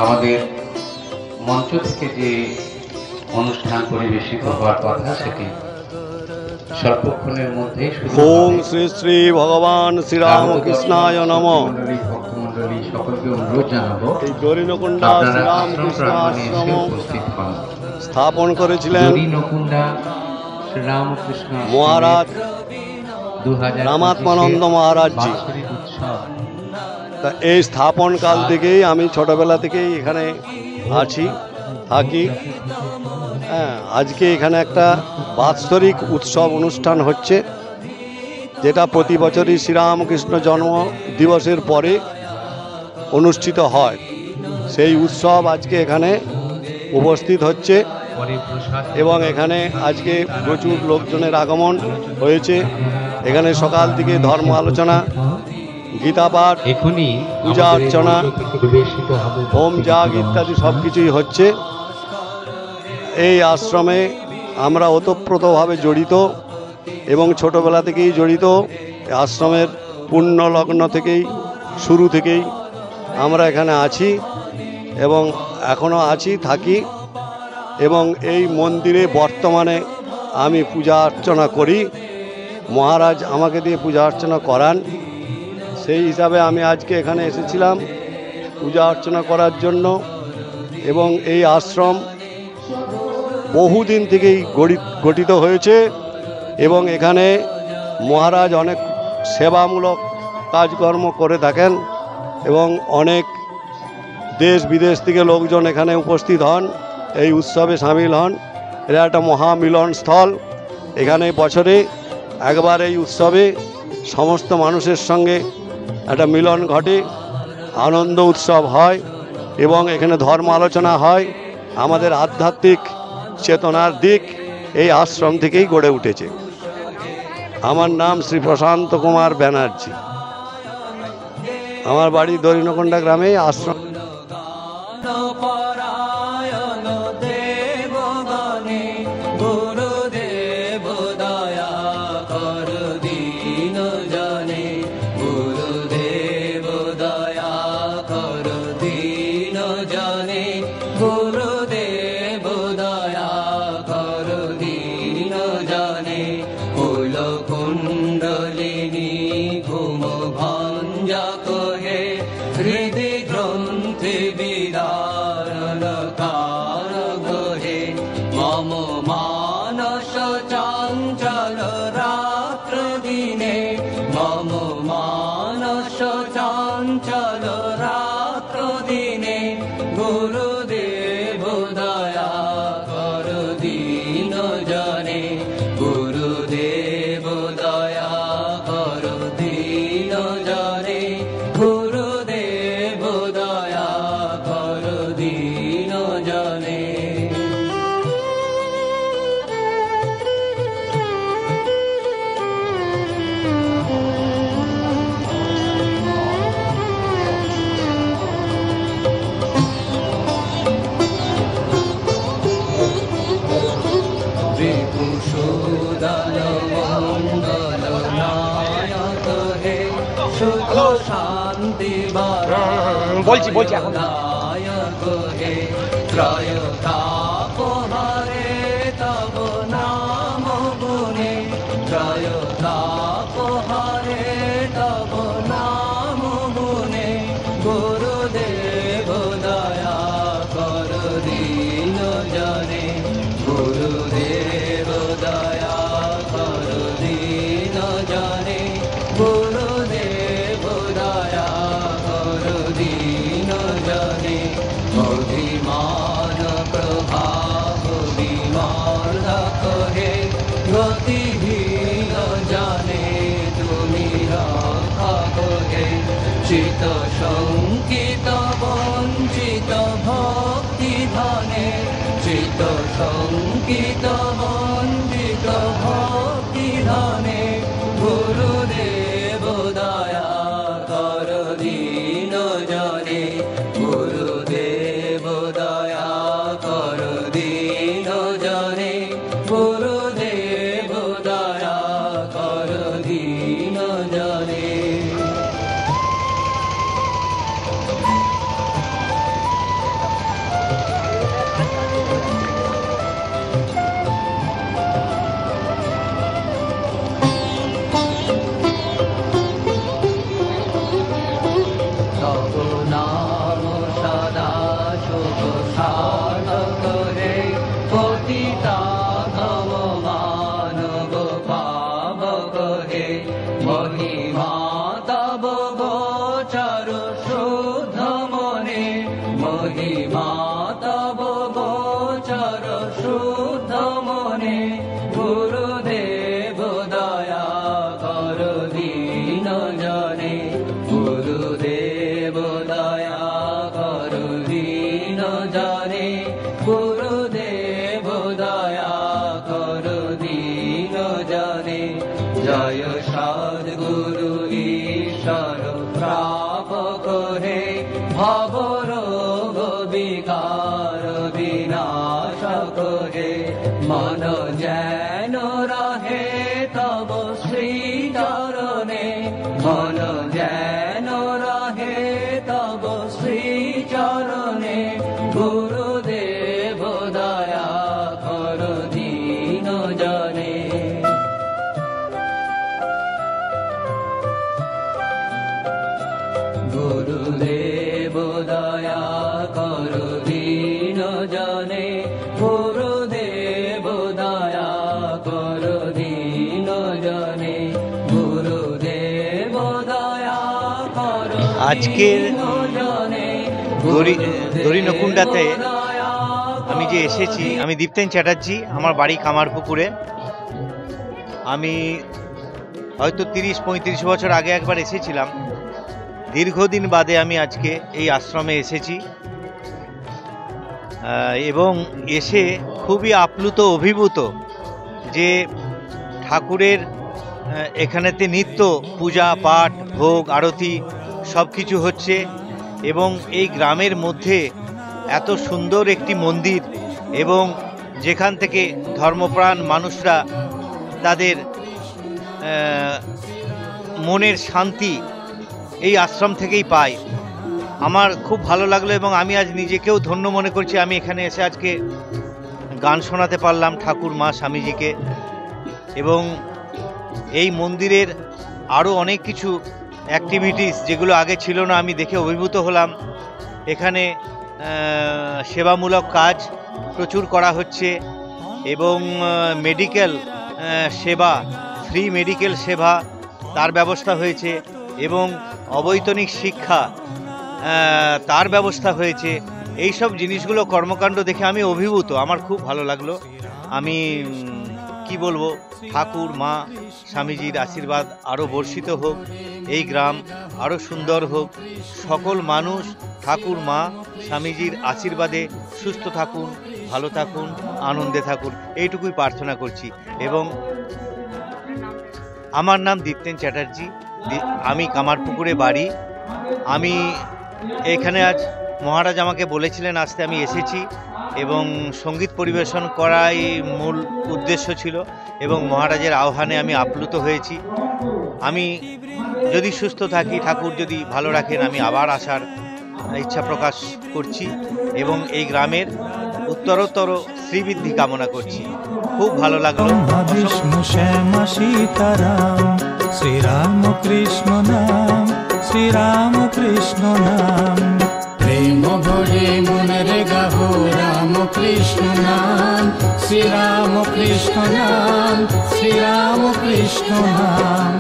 আমাদের মঞ্চ থেকে যে অনুষ্ঠান পরিবেশিত হওয়ার কথা সেটি স্বল্পক্ষণের মধ্যেই শুরু হবে। ওম শ্রী শ্রী ভগবান শ্রীরামকৃষ্ণায় নমঃ। ভক্তমণ্ডলী সকলকে অনুরোধ জানাবো এই দরিনকুণ্ডা শ্রীরামকৃষ্ণ আশ্রম উপস্থিত হন। স্থাপন করেছিলেন দরিনকুণ্ডা শ্রীরামকৃষ্ণ মহারাজ 2025 রামাত্মানন্দ মহারাজজি। বাৎসরিক উৎসব। তা এই স্থাপন কাল থেকেই আমি ছোটবেলা থেকেই এখানে আছি, থাকি। হ্যাঁ, আজকে এখানে একটা বাৎসরিক উৎসব অনুষ্ঠান হচ্ছে, যেটা প্রতি বছরই শ্রীরামকৃষ্ণ জন্ম দিবসের পরে অনুষ্ঠিত হয়। সেই উৎসব আজকে এখানে উপস্থিত হচ্ছে এবং এখানে আজকে প্রচুর লোকজনের আগমন হয়েছে। এখানে সকাল থেকে ধর্ম আলোচনা, গীতাপাঠ, পূজা অর্চনা, হোম যাগ ইত্যাদি সব কিছুই হচ্ছে। এই আশ্রমে আমরা ওতপ্রোতভাবে জড়িত এবং ছোটোবেলা থেকেই জড়িত। আশ্রমের পুণ্যলগ্ন থেকেই, শুরু থেকেই আমরা এখানে আছি এবং এখনও আছি, থাকি। এবং এই মন্দিরে বর্তমানে আমি পূজা অর্চনা করি। মহারাজ আমাকে দিয়ে পূজা অর্চনা করান, সেই হিসাবে আমি আজকে এখানে এসেছিলাম পূজা অর্চনা করার জন্য। এবং এই আশ্রম বহুদিন থেকেই গঠিত হয়েছে এবং এখানে মহারাজ অনেক সেবামূলক কাজকর্ম করে থাকেন এবং অনেক দেশ বিদেশ থেকে লোকজন এখানে উপস্থিত হন, এই উৎসবে সামিল হন। এটা একটা মহামিলন স্থল। এখানে বছরে একবার এই উৎসবে সমস্ত মানুষের সঙ্গে একটা মিলন ঘটে, আনন্দ উৎসব হয় এবং এখানে ধর্ম আলোচনা হয়। আমাদের আধ্যাত্মিক চেতনার দিক এই আশ্রম থেকেই গড়ে উঠেছে। আমার নাম শ্রী প্রশান্ত কুমার ব্যানার্জি। আমার বাড়ি দরিনকুণ্ডা গ্রামে। আশ্রম বলছি এখন চিত সংকিত বঞ্চিত ভক্তি ধনে, চিত সংকিত বঞ্চিত ভক্তি ধনে, গুরুদেব দয়া কর দীন জনে, গুরুদেব দয়া কর দীন জনে, গুরুদেব দয়া কর দীন জনে। নাম সদা শুভ সাধক হে পতিতাগম মানব পাবক হে মহিমা তব গোচর শুদ্ধ মনে মহিমা তব গোচর শুদ্ধ মনে গুরুদেব দয়া কর দীন জনে গুরুদেব দয়া কর দীন জনে গুরুদেব দয়া কর দীন জনে জয় সদ্গুরু ঈশ্বর প্রাপক হে ভবরোগ বিকার বিনাশক হে মন যেন রহে তব শ্রী চরণে মন যেন রহে তব শ্রী চরণে গুরুদেব দয়া কর দীন জনে গুরুদেব দয়া কর দীন জনে গুরুদেব দয়া কর দীন জনে গুরুদেব দয়া কর আজকের দড়িনকুণ্ডাতে আমি যে এসেছি, আমি দীপ্তেন চ্যাটার্জি, আমার বাড়ি কামারপুকুরে। আমি হয়তো 30-35 বছর আগে একবার এসেছিলাম। দীর্ঘদিন বাদে আমি আজকে এই আশ্রমে এসেছি এবং এসে খুবই আপ্লুত অভিভূত যে ঠাকুরের এখানেতে নিত্য পূজা পাঠ ভোগ আরতি সব কিছু হচ্ছে এবং এই গ্রামের মধ্যে এত সুন্দর একটি মন্দির এবং যেখান থেকে ধর্মপ্রাণ মানুষরা তাদের মনের শান্তি এই আশ্রম থেকেই পাই। আমার খুব ভালো লাগলো এবং আমি আজ নিজেকেও ধন্য মনে করছি আমি এখানে এসে আজকে গান শোনাতে পারলাম ঠাকুর মা স্বামীজিকে। এবং এই মন্দিরের আরও অনেক কিছু অ্যাক্টিভিটিস যেগুলো আগে ছিল না আমি দেখে অভিভূত হলাম। এখানে সেবামূলক কাজ প্রচুর করা হচ্ছে এবং মেডিকেল সেবা, ফ্রি মেডিকেল সেবা তার ব্যবস্থা হয়েছে এবং অবৈতনিক শিক্ষা তার ব্যবস্থা হয়েছে। এই সব জিনিসগুলো কর্মকাণ্ড দেখে আমি অভিভূত, আমার খুব ভালো লাগলো। আমি কি বলবো, ঠাকুর মা স্বামীজির আশীর্বাদ আরও বর্ষিত হোক, এই গ্রাম আরও সুন্দর হোক, সকল মানুষ ঠাকুর মা স্বামীজির আশীর্বাদে সুস্থ থাকুন, ভালো থাকুন, আনন্দে থাকুন, এইটুকুই প্রার্থনা করছি। এবং আমার নাম দীপ্তেন চ্যাটার্জি, আমি কামারপুকুরে বাড়ি। আমি এখানে আজ মহারাজ আমাকে বলেছিলেন আসতে, আমি এসেছি এবং সঙ্গীত পরিবেশন করাই মূল উদ্দেশ্য ছিল এবং মহারাজের আহ্বানে আমি আপ্লুত হয়েছি। আমি যদি সুস্থ থাকি, ঠাকুর যদি ভালো রাখেন, আমি আবার আসার ইচ্ছা প্রকাশ করছি এবং এই গ্রামের উত্তরোত্তর শ্রীবৃদ্ধি কামনা করছি। খুব ভালো লাগলো। বিষ্ণু শ্যামা সীতারাম শ্রীরাম কৃষ্ণ নাম, শ্রীরাম কৃষ্ণ নাম। প্রেম ভরে মনে গাহো রাম কৃষ্ণ নাম, শ্রীরাম কৃষ্ণ নাম, শ্রীরাম কৃষ্ণ নাম।